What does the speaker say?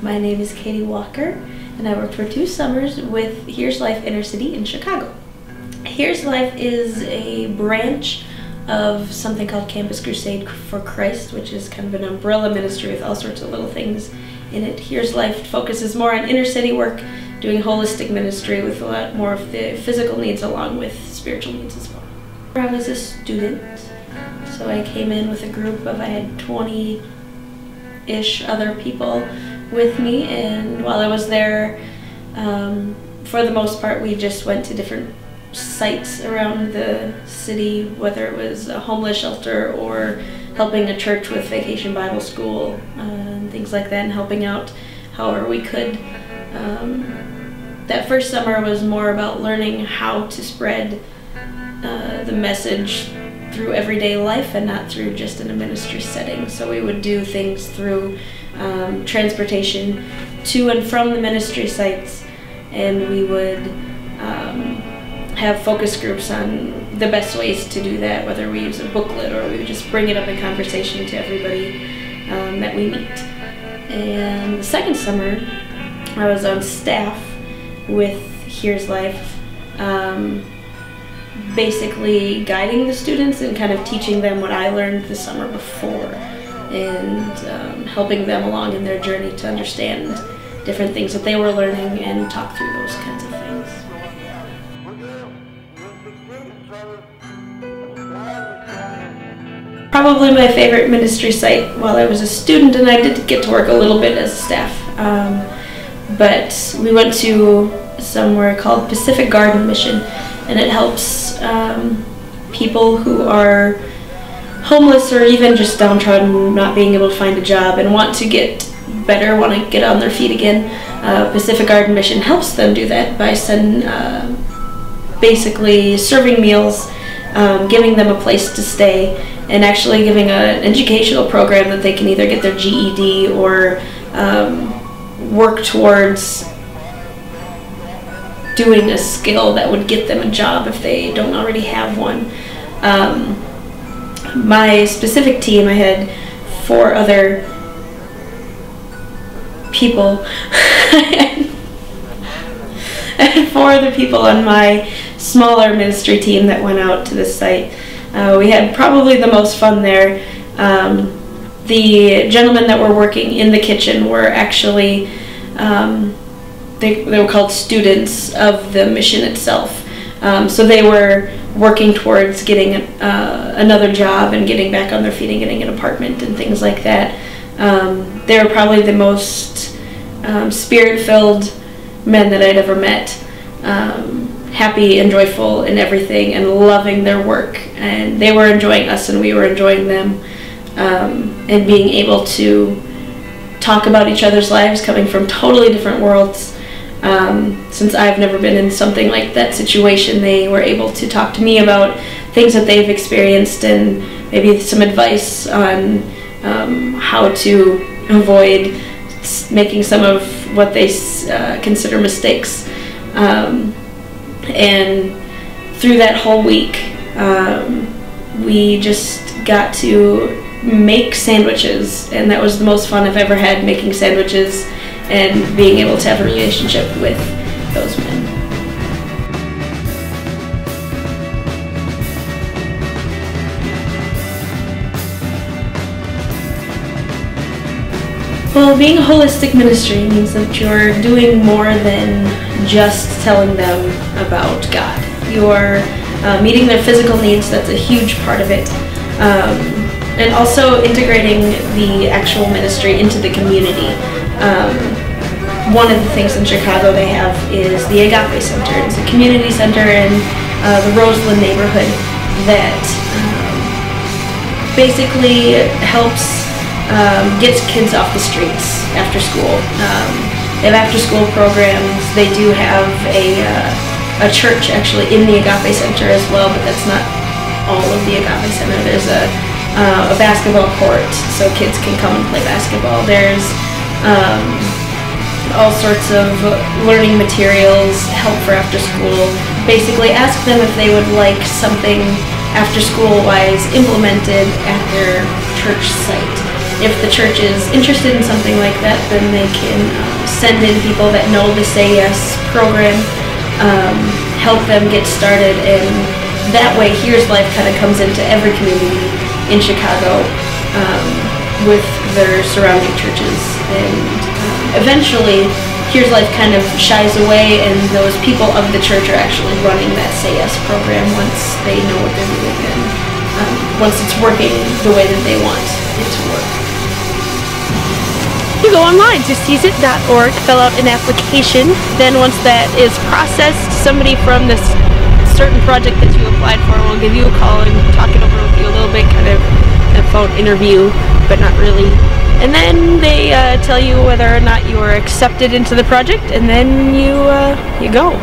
My name is Katie Walker, and I worked for 2 summers with Here's Life Inner City in Chicago. Here's Life is a branch of something called Campus Crusade for Christ, which is kind of an umbrella ministry with all sorts of little things in it. Here's Life focuses more on inner city work, doing holistic ministry with a lot more of the physical needs along with spiritual needs as well. I was a student, so I came in with a group of, I had 20-ish other people with me, and while I was there, for the most part, we just went to different sites around the city, whether it was a homeless shelter or helping a church with Vacation Bible School and things like that, and helping out however we could. That first summer was more about learning how to spread the message through everyday life and not through just in a ministry setting. So we would do things through transportation to and from the ministry sites, and we would have focus groups on the best ways to do that, whether we use a booklet or we would just bring it up in conversation to everybody that we meet. And the second summer, I was on staff with Here's Life, basically guiding the students and kind of teaching them what I learned the summer before, and helping them along in their journey to understand different things that they were learning and talk through those kinds of things. Probably my favorite ministry site while I was a student, and I did get to work a little bit as a staff, but we went to somewhere called Pacific Garden Mission, and it helps people who are homeless or even just downtrodden, not being able to find a job and want to get better, want to get on their feet again. Pacific Garden Mission helps them do that by basically serving meals, giving them a place to stay, and actually giving an educational program that they can either get their GED or work towards doing a skill that would get them a job if they don't already have one. My specific team, I had 4 other people. I had 4 other people on my smaller ministry team that went out to this site. We had probably the most fun there. The gentlemen that were working in the kitchen were actually, they were called students of the mission itself. So they were working towards getting another job and getting back on their feet and getting an apartment and things like that. They were probably the most spirit-filled men that I'd ever met. Happy and joyful in everything and loving their work. And they were enjoying us and we were enjoying them. And being able to talk about each other's lives coming from totally different worlds. Since I've never been in something like that situation, they were able to talk to me about things that they've experienced and maybe some advice on how to avoid making some of what they consider mistakes. And through that whole week, we just got to make sandwiches, and that was the most fun I've ever had, making sandwiches and being able to have a relationship with those men. Well, being a holistic ministry means that you're doing more than just telling them about God. You're meeting their physical needs, that's a huge part of it. And also integrating the actual ministry into the community. One of the things in Chicago they have is the Agape Center. It's a community center in the Roseland neighborhood that basically helps get kids off the streets after school. They have after school programs. They do have a church actually in the Agape Center as well, but that's not all of the Agape Center. There's a basketball court so kids can come and play basketball. There's all sorts of learning materials, help for after school. Basically ask them if they would like something after school wise implemented at their church site. if the church is interested in something like that, then they can send in people that know the Say Yes program, help them get started, and that way Here's Life kind of comes into every community in Chicago with their surrounding churches, and eventually Here's Life kind of shies away, and those people of the church are actually running that Say Yes program once they know what they're doing, and once it's working the way that they want it to work. You go online to seesit.org, fill out an application. Then once that is processed, somebody from this certain project that you applied for will give you a call and talk it over with you a little bit, kind of a phone interview, but not really. And then they tell you whether or not you are accepted into the project, and then you go.